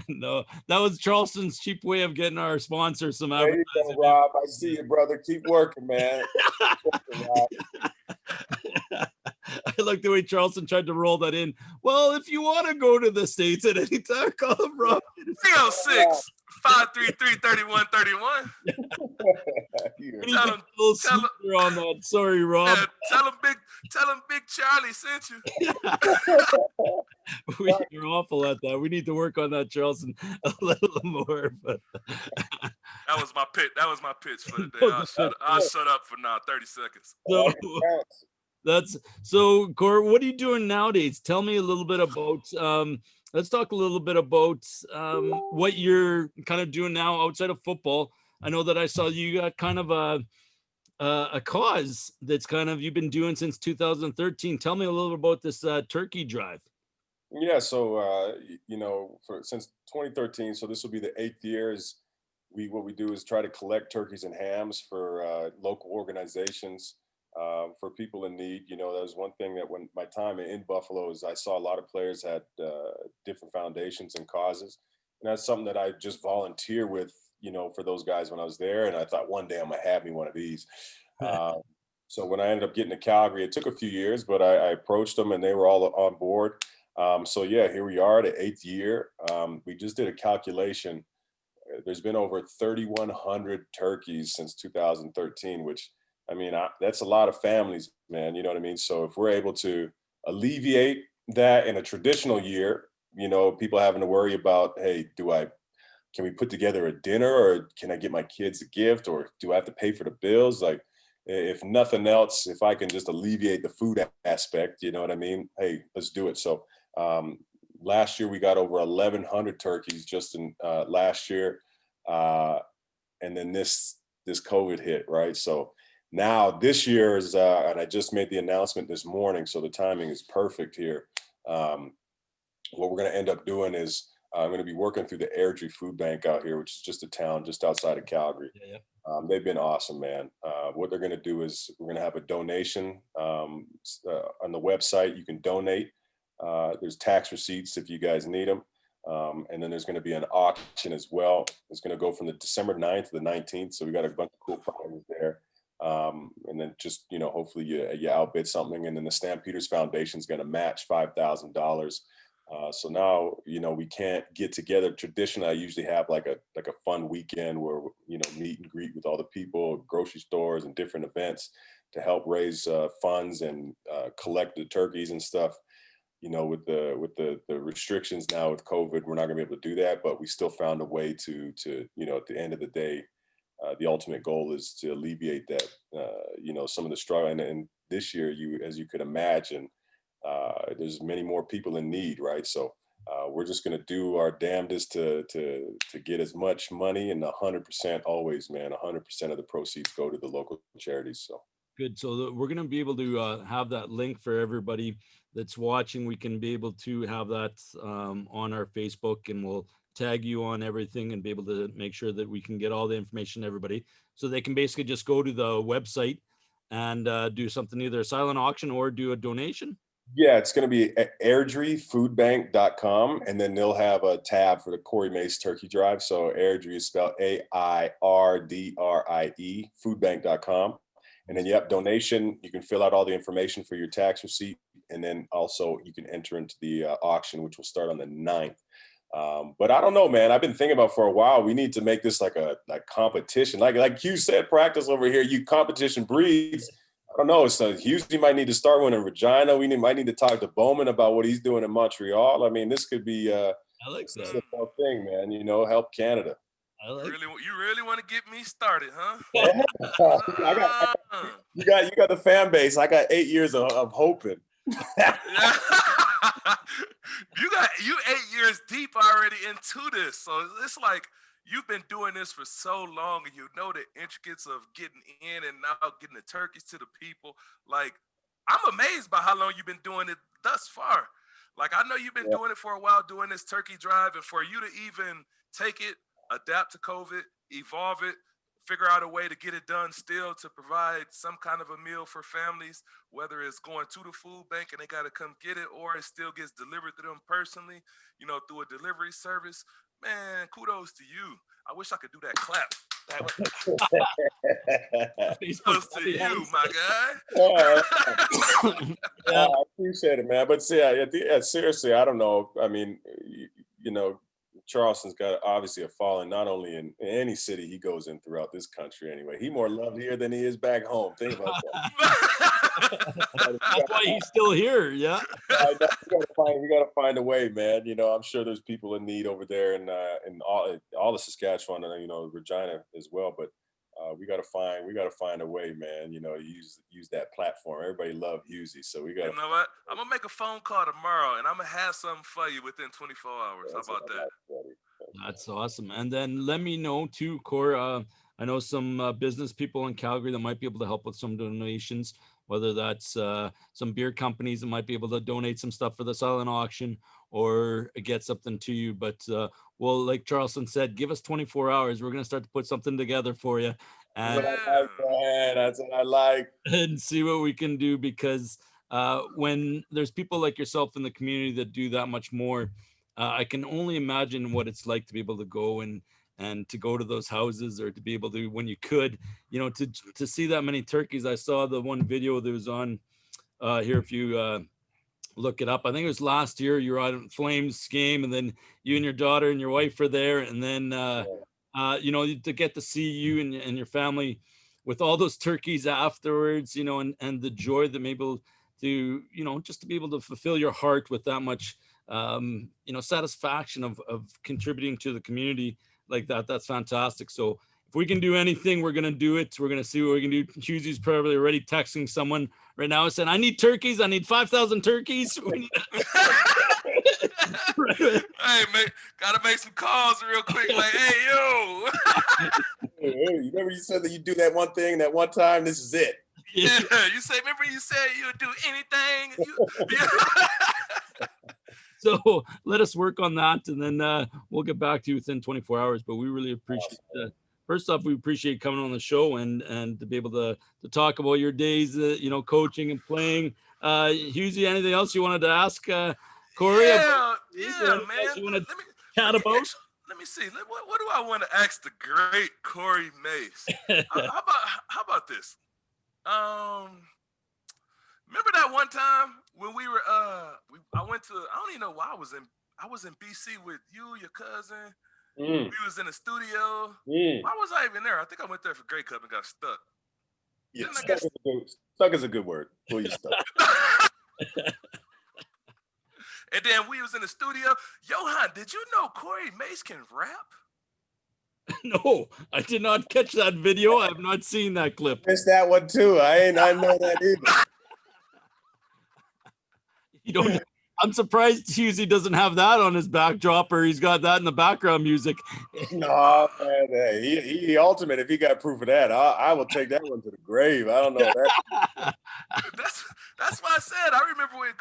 No, that was Charleston's cheap way of getting our sponsor some advertising. There you go, Rob. I see you, brother. Keep working, man. I like the way Charleston tried to roll that in. Well, if you want to go to the States at any time, call him Rob. 306-533-3131. Tell him on that. Sorry, Rob. Tell him Big Charlie sent you. We're awful at that. We need to work on that, Charleston, a little more. But that was my pitch. That was my pitch for the day. I'll shut up for now. 30 seconds. So, Corey, what are you doing nowadays? Tell me a little bit about. Let's talk a little bit about what you're kind of doing now outside of football. I know that I saw you got kind of a cause that's kind of you've been doing since 2013. Tell me a little bit about this turkey drive. Yeah, so since 2013, so this will be the 8th year. What we do is try to collect turkeys and hams for local organizations. For people in need. That was one thing that when my time in Buffalo is I saw a lot of players had different foundations and causes. And that's something that I just volunteer with, for those guys when I was there. And I thought one day I'm gonna have me one of these. So when I ended up getting to Calgary, it took a few years, but I approached them and they were all on board. So yeah, here we are, the 8th year. We just did a calculation. There's been over 3,100 turkeys since 2013, which that's a lot of families, man. You know what I mean? So if we're able to alleviate that in a traditional year, people having to worry about, hey, can we put together a dinner, or can I get my kids a gift, or do I have to pay for the bills? Like, if nothing else, if I can just alleviate the food aspect, you know what I mean? Hey, let's do it. So last year we got over 1,100 turkeys just in last year. And then this COVID hit, right? So now this year is, and I just made the announcement this morning, so the timing is perfect here. What we're going to end up doing is I'm going to be working through the Airdrie Food Bank out here, which is just a town just outside of Calgary. Yeah. They've been awesome, man. What they're going to do is we're going to have a donation on the website. You can donate. There's tax receipts if you guys need them. And then there's going to be an auction as well. It's going to go from the December 9th to the 19th. So we got a bunch of cool prizes there. And then just, hopefully you outbid something. And then the Stampeders Foundation is going to match $5,000. So now, we can't get together. Traditionally, I usually have like a fun weekend where, meet and greet with all the people, grocery stores and different events to help raise funds and collect the turkeys and stuff. With the restrictions now with COVID, we're not gonna be able to do that, but we still found a way to at the end of the day, the ultimate goal is to alleviate that, some of the struggle. And this year, as you could imagine, there's many more people in need, right? So we're just going to do our damnedest to get as much money, and 100% always, man, 100% of the proceeds go to the local charities. So good. So we're going to be able to have that link for everybody that's watching, we can be able to have that on our Facebook, and we'll tag you on everything and be able to make sure that we can get all the information to everybody. So they can basically just go to the website and do something, either a silent auction or do a donation. Yeah, it's going to be at airdriefoodbank.com, and then they'll have a tab for the Corey Mace Turkey Drive. So Airdrie is spelled AIRDRIE, foodbank.com. And then, yep, donation, you can fill out all the information for your tax receipt. And then also you can enter into the auction, which will start on the 9th. But I don't know, man. I've been thinking about for a while, we need to make this like a competition. Like you said, practice over here, you competition breeds. I don't know. So Houston might need to start one in Regina. Might need to talk to Bowman about what he's doing in Montreal. I mean, this could be I like this that. whole thing, man. Help Canada. I like You really want to get me started, huh? You got the fan base. I got 8 years of hoping. you 8 years deep already into this, so it's like you've been doing this for so long, and you know the intricacies of getting in and out, getting the turkeys to the people. Like, I'm amazed by how long you've been doing it thus far. Like, I know you've been doing it for a while, doing this turkey drive, and for you to even take it, adapt to COVID, evolve it, figure out a way to get it done still to provide some kind of a meal for families, whether it's going to the food bank and they got to come get it, or it still gets delivered to them personally, through a delivery service. Man, kudos to you. I wish I could do that clap. Kudos to you, my guy. I appreciate it, man. But seriously, I don't know. I mean, Charleston's got obviously a following, not only in any city he goes in throughout this country anyway. He's more loved here than he is back home. Think about that. That's why he's still here. Yeah. We gotta find a way, man. I'm sure there's people in need over there in all of Saskatchewan and Regina as well. But we gotta find a way, man. Use that platform. Everybody love Husey, so we got. You know what? I'm gonna make a phone call tomorrow, and I'm gonna have something for you within 24 hours. How about that? That's awesome. And then let me know too, Cor. I know some business people in Calgary that might be able to help with some donations, whether that's some beer companies that might be able to donate some stuff for the silent auction or get something to you. But well, like Charleston said, give us 24 hours. We're going to start to put something together for you. And that's what I like. And see what we can do, because when there's people like yourself in the community that do that much more, I can only imagine what it's like to be able to go and to go to those houses, or to be able to, when you could, to see that many turkeys. I saw the one video that was on here. If you look it up, I think it was last year, you were on Flames game, and then you and your daughter and your wife were there. And then, to get to see you and your family with all those turkeys afterwards, and the joy that maybe to, just to be able to fulfill your heart with that much, satisfaction of contributing to the community like that. That's fantastic. So if we can do anything, we're going to do it. We're going to see what we can do. Hughesy's probably already texting someone right now saying, I need turkeys. I need 5,000 turkeys. Hey, man, gotta make some calls real quick. Like, hey, yo. You remember you said that you do that one thing that one time? This is it. Yeah, remember you said you would do anything? So let us work on that, and then we'll get back to you within 24 hours. But we really appreciate first off, we appreciate coming on the show and to be able to talk about your days, coaching and playing. Hughesy, anything else you wanted to ask Corey? Yeah, man. You want to chat about? Let me see. What do I want to ask the great Corey Mace? How about this? Remember that one time when we were I went to, I don't even know why I was in BC with you, your cousin. We was in the studio. Why was I even there? I think I went there for Grey Cup and got stuck. Yeah, stuck is a good word. Pull you stuck. And then we was in the studio. Johan, did you know Corey Mace can rap? No, I did not catch that video. I have not seen that clip. Missed that one too. I know that either. I'm surprised Hughesy doesn't have that on his backdrop, or he's got that in the background music. No, man, he ultimate. If he got proof of that, I will take that one to the grave. I don't know that. That's why I said I remember when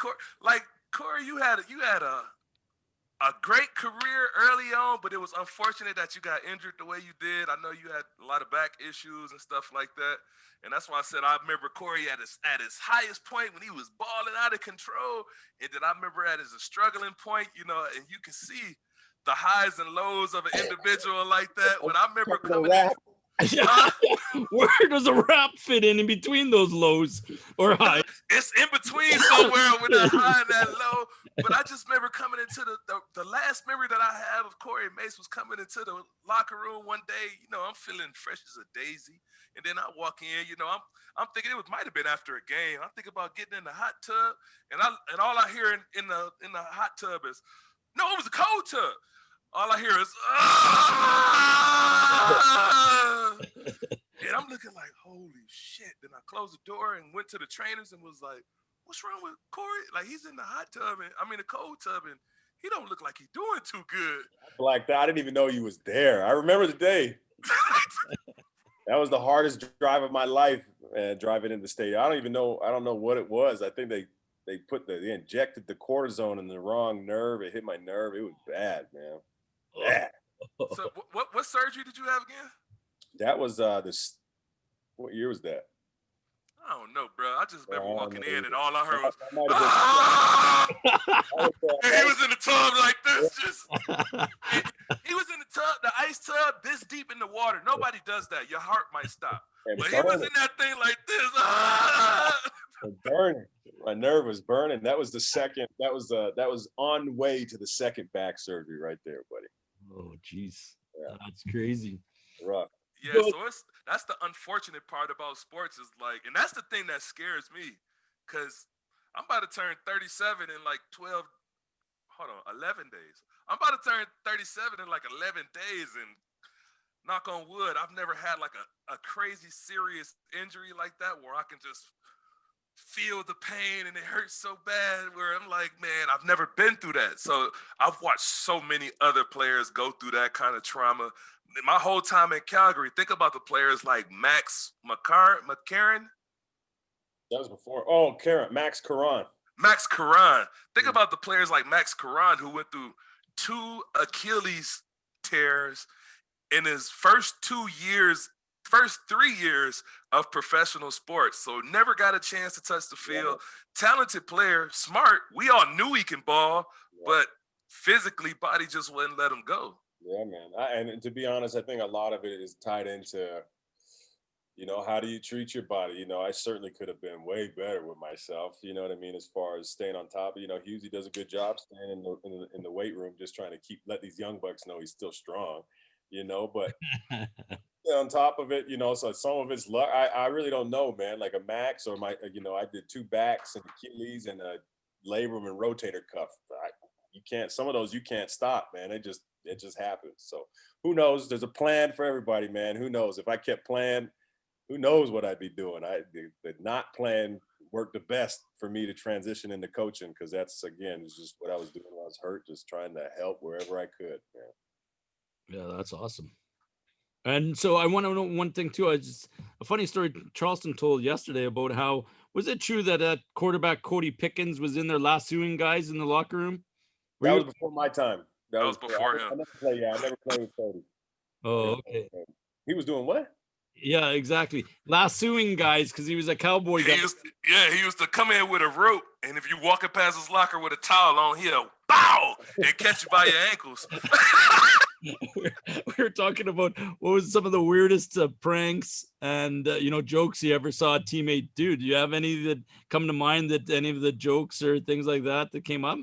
Corey, you had a great career early on, but it was unfortunate that you got injured the way you did. I know you had a lot of back issues and stuff like that. And that's why I said I remember Corey at his highest point when he was balling out of control. And then I remember at his struggling point, you know, and you can see the highs and lows of an individual like that. When I remember coming in, Where does a rap fit in between those lows or highs? it's in between somewhere with that high and that low. But I just remember coming into the last memory that I have of Corey Mace was coming into the locker room one day. You know, I'm feeling fresh as a daisy. And then I walk in, you know, I'm thinking might have been after a game. I'm thinking about getting in the hot tub, and all I hear in the hot tub is, no, it was a cold tub. All I hear is, and I'm looking like, holy shit. Then I closed the door and went to the trainers and was like, what's wrong with Corey? Like, he's in the hot tub, and I'm in the cold tub, and he don't look like he's doing too good. Like that, I didn't even know you was there. I remember the day. That was the hardest drive of my life, driving in the stadium. I don't know what it was. I think they injected the cortisone in the wrong nerve. It hit my nerve. It was bad, man. Bad. So what surgery did you have again? That was what year was that? I don't know, bro. I just remember walking in and all I heard was, and he was in the tub like this. He was in the tub, the ice tub, this deep in the water. Nobody does that. Your heart might stop. But he was in that thing like this. Burning. My nerve was burning. That was the second. That was on way to the second back surgery right there, buddy. Oh, jeez. Yeah. That's crazy. Rough. Yeah, so that's the unfortunate part about sports is like, and that's the thing that scares me, because I'm about to turn 37 in like 11 days. I'm about to turn 37 in like 11 days, and knock on wood, I've never had like a crazy serious injury like that where I can just feel the pain and it hurts so bad where I'm like, man, I've never been through that. So I've watched so many other players go through that kind of trauma. My whole time in Calgary, think about the players like Max McCarron. That was before. Oh, Max Caron. Max Caron. Think about the players like Max Caron who went through 2 Achilles tears in his first 3 years of professional sports. So never got a chance to touch the field. Yeah. Talented player, smart. We all knew he can ball, but physically, body just wouldn't let him go. Yeah, man. And to be honest, I think a lot of it is tied into, you know, how do you treat your body? You know, I certainly could have been way better with myself. You know what I mean? As far as staying on top, you know, Husey does a good job staying in the weight room, just trying to let these young bucks know he's still strong. You know, but on top of it, you know, so some of it's luck. I really don't know, man. Like a Max or I did 2 backs and Achilles and a labrum and rotator cuff. Some of those you can't stop, man. It just happens. So who knows? There's a plan for everybody, man. Who knows? If I kept playing, who knows what I'd be doing? The not playing worked the best for me to transition into coaching, because that's, again, it's just what I was doing when I was hurt, just trying to help wherever I could, man. Yeah, that's awesome. And so I want to know one thing too. A funny story Charleston told yesterday about how, was it true that quarterback Cody Pickens was in there lassoing guys in the locker room? That was before my time. That was before him. I never played with Cody. Oh, okay. He was doing what? Yeah, exactly. Lassoing guys because he was a cowboy guy. He used to come in with a rope, and if you walking past his locker with a towel on, he'll bow and catch you by your ankles. We were talking about what was some of the weirdest pranks and jokes you ever saw a teammate do. Do you have any that come to mind, that any of the jokes or things like that came up?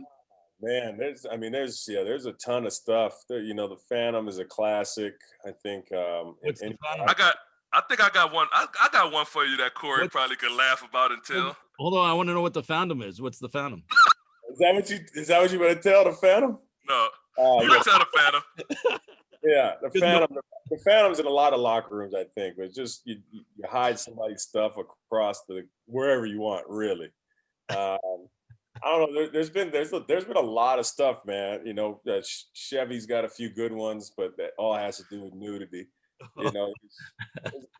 Man, there's a ton of stuff. The Phantom is a classic. I think. What's the Phantom? I think I got one. I got one for you that Corey probably could laugh about until. Hold on, I want to know what the Phantom is. What's the Phantom? Is that what you want to tell the Phantom? No, you can tell the Phantom. Yeah, the Phantom. The Phantom's in a lot of locker rooms, I think, but just you hide somebody's stuff across wherever you want, really. I don't know. There's been a lot of stuff, man. Chevy's got a few good ones, but that all has to do with nudity. You know,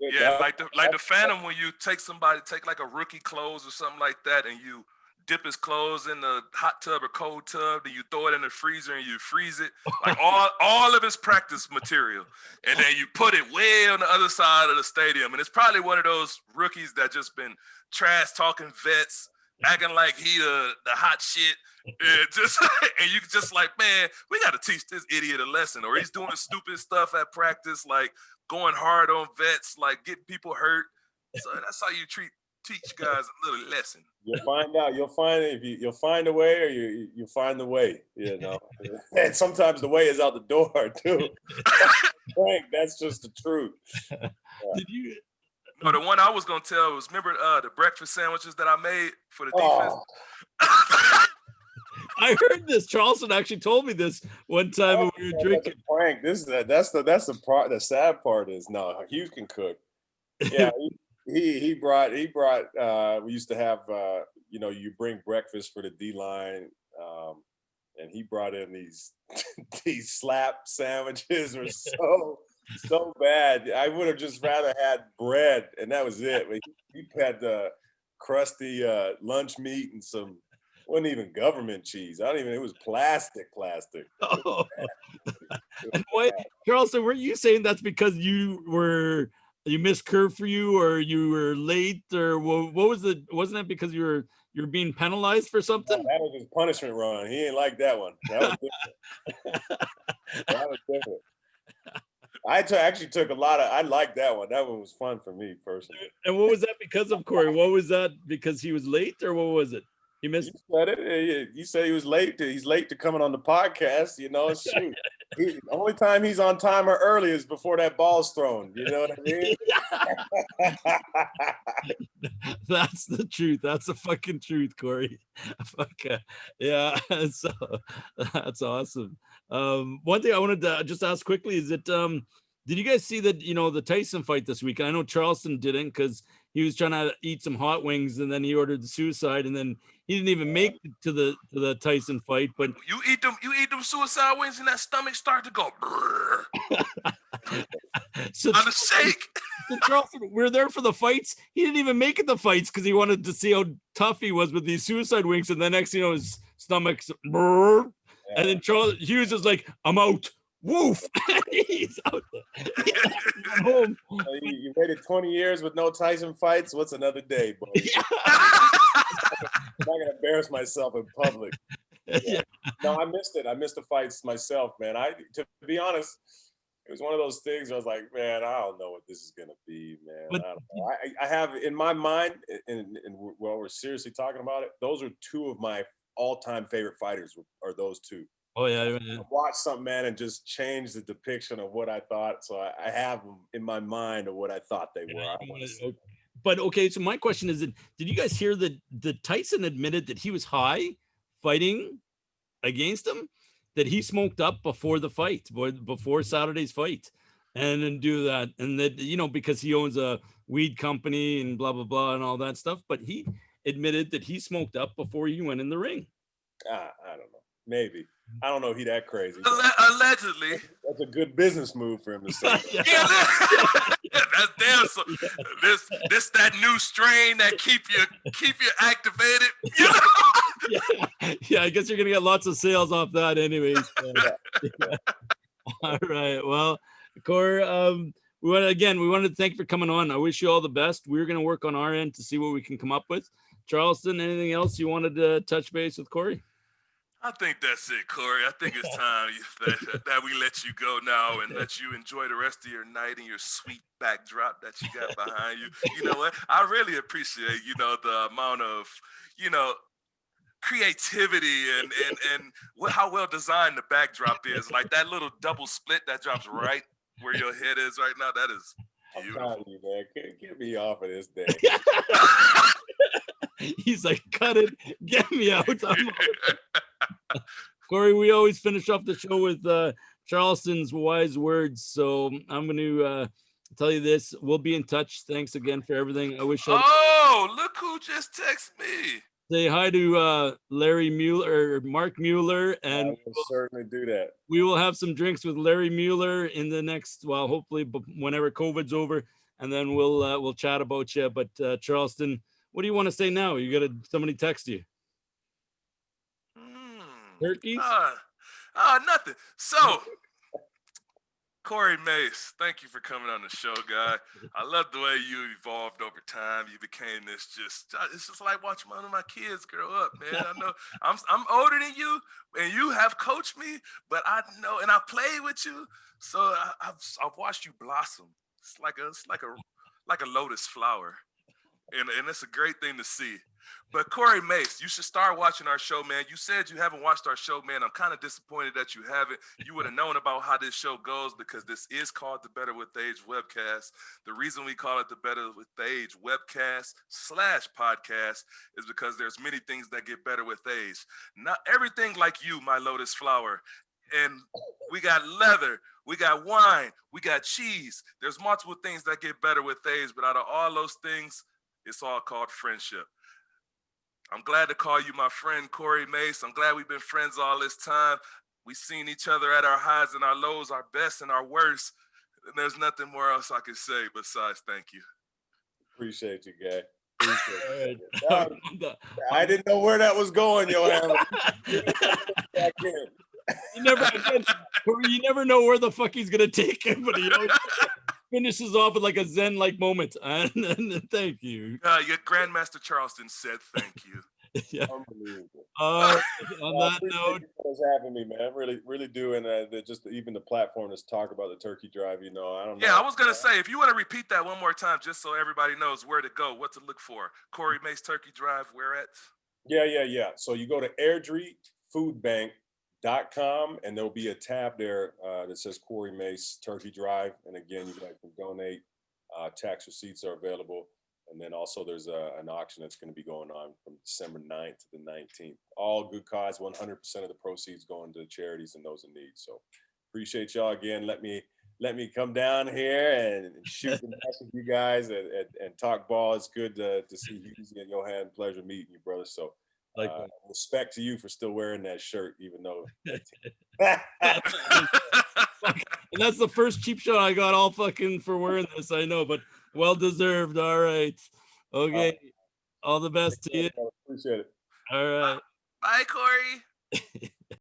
yeah, like the Phantom when you take like a rookie clothes or something like that, and you dip his clothes in the hot tub or cold tub, then you throw it in the freezer and you freeze it, like all of his practice material, and then you put it way on the other side of the stadium, and it's probably one of those rookies that just been trash talking vets, acting like he the hot shit, and you just like, man, we got to teach this idiot a lesson, or he's doing stupid stuff at practice, like going hard on vets, like getting people hurt. So that's how you teach guys a little lesson. You'll find out. You'll find if you'll find a way, or you find the way. You know, and sometimes the way is out the door too. Frank, that's just the truth. Yeah. Did you? No, the one I was gonna tell was, remember the breakfast sandwiches that I made for the defense. I heard this. Charleston actually told me this one time when we were drinking. Frank, that's the part. The sad part is, no, Hugh can cook. Yeah, he brought. We used to have, you bring breakfast for the D line, and he brought in these these slap sandwiches were so bad. I would have just rather had bread, and that was it. But he had the crusty lunch meat and some. Wasn't even government cheese. It was plastic. Oh. And wait, Charleston, were you saying that's because you missed curve for you, or you were late, or what was it? Wasn't that because you're being penalized for something? No, that was his punishment run. He ain't like that one. That was different. That was different. I actually took a lot of. I liked that one. That one was fun for me personally. And what was that because of, Corey? What was that because he was late, or what was it? He missed. You said it. You said he was late. He's late to coming on the podcast. You know, shoot. The only time he's on time or early is before that ball's thrown. You know what I mean? That's the truth. That's the fucking truth, Corey. Okay. Yeah. So that's awesome. One thing I wanted to just ask quickly is that did you guys see that, the Tyson fight this week? I know Charleston didn't, because he was trying to eat some hot wings and then he ordered the suicide, and then he didn't even make it to the Tyson fight. But you eat them suicide wings and that stomach start to go so on the shake. So Charleston, we're there for the fights. He didn't even make it the fights because he wanted to see how tough he was with these suicide wings, and the next thing you know, his stomach's and then Hughes is like, I'm out. Woof. He's out there. Home. You waited 20 years with no Tyson fights. What's another day, boy? I'm not gonna embarrass myself in public. Yeah. No, I missed it. I missed the fights myself, man. To be honest, it was one of those things where I was like, man, I don't know what this is gonna be, man. But, I don't know. I have in my mind, and while we're seriously talking about it, those are two of my all-time favorite fighters. Are those two? Oh yeah. I watched something, man, and just changed the depiction of what I thought. So I have them in my mind of what I thought they were. But okay, so my question is, did you guys hear that Tyson admitted that he was high fighting against him, that he smoked up before the fight, before Saturday's fight, and then do that, and that, because he owns a weed company and blah blah blah and all that stuff, but he admitted that he smoked up before he went in the ring. I don't know. Maybe. I don't know if he that crazy. Allegedly. That's a good business move for him to say. That's damn. So this that new strain that keep you activated. Yeah, I guess you're gonna get lots of sales off that anyways. Yeah. All right. Well, Corey, we wanted to thank you for coming on. I wish you all the best. We're gonna work on our end to see what we can come up with. Charleston, anything else you wanted to touch base with Corey? I think that's it, Corey. I think it's time that we let you go now and let you enjoy the rest of your night and your sweet backdrop that you got behind you. You know what? I really appreciate, the amount of, creativity and how well designed the backdrop is. Like that little double split that drops right where your head is right now. That is beautiful. I'm telling you, man. Get me off of this day. He's like, cut it, get me out. Corey, we always finish off the show with Charleston's wise words. So I'm going to tell you this. We'll be in touch. Thanks again for everything. I wish. Oh, look who just texted me. Say hi to Larry Mueller or Mark Mueller, and I will certainly do that. we will have some drinks with Larry Mueller in the next, well, hopefully whenever COVID's over, and then we'll chat about you. But Charleston, what do you want to say now? You got somebody text you? Turkeys? Nothing. So, Corey Mace, thank you for coming on the show, guy. I love the way you evolved over time. You became this it's just like watching one of my kids grow up, man. I know I'm older than you, and you have coached me, but I know, and I played with you, so I've watched you blossom. It's like a lotus flower, and it's a great thing to see. But Corey Mace, you should start watching our show, man. You said you haven't watched our show, man. I'm kind of disappointed that you haven't. You would have known about how this show goes because this is called the Better with Age webcast. The reason we call it the Better with Age webcast / podcast is because there's many things that get better with age. Not everything like you, my lotus flower. And we got leather, we got wine, we got cheese. There's multiple things that get better with age, but out of all those things, it's all called friendship. I'm glad to call you my friend, Corey Mace. I'm glad we've been friends all this time. We've seen each other at our highs and our lows, our best and our worst. And there's nothing more else I can say besides thank you. Appreciate you, guy. Appreciate it. I didn't know where that was going, Johan. You never know where the fuck he's gonna take it, but he finishes off with like a zen-like moment. And thank you. Your Grandmaster Charleston said thank you. Yeah. Unbelievable. On that note, thanks for having me, man. I really do, and just even the platform to talk about the turkey drive. I don't know. Yeah, I was gonna say if you want to repeat that one more time, just so everybody knows where to go, what to look for. Corey Mace Turkey Drive. Where at? Yeah. So you go to airdriefoodbank.com, and there'll be a tab there that says Corey Mace Turkey Drive. And again, you guys can donate. Tax receipts are available. And then also there's an auction that's going to be going on from December 9th to the 19th. All good cause, 100% of the proceeds going to charities and those in need. So appreciate y'all again. Let me come down here and shoot the mess with you guys and talk ball. It's good to see you and Johan. Pleasure meeting you, brother. So respect to you for still wearing that shirt, even though. And that's the first cheap shot I got all fucking for wearing this. I know, but well deserved. All right. Okay. All the best to you. Appreciate it. All right. Bye, Corey.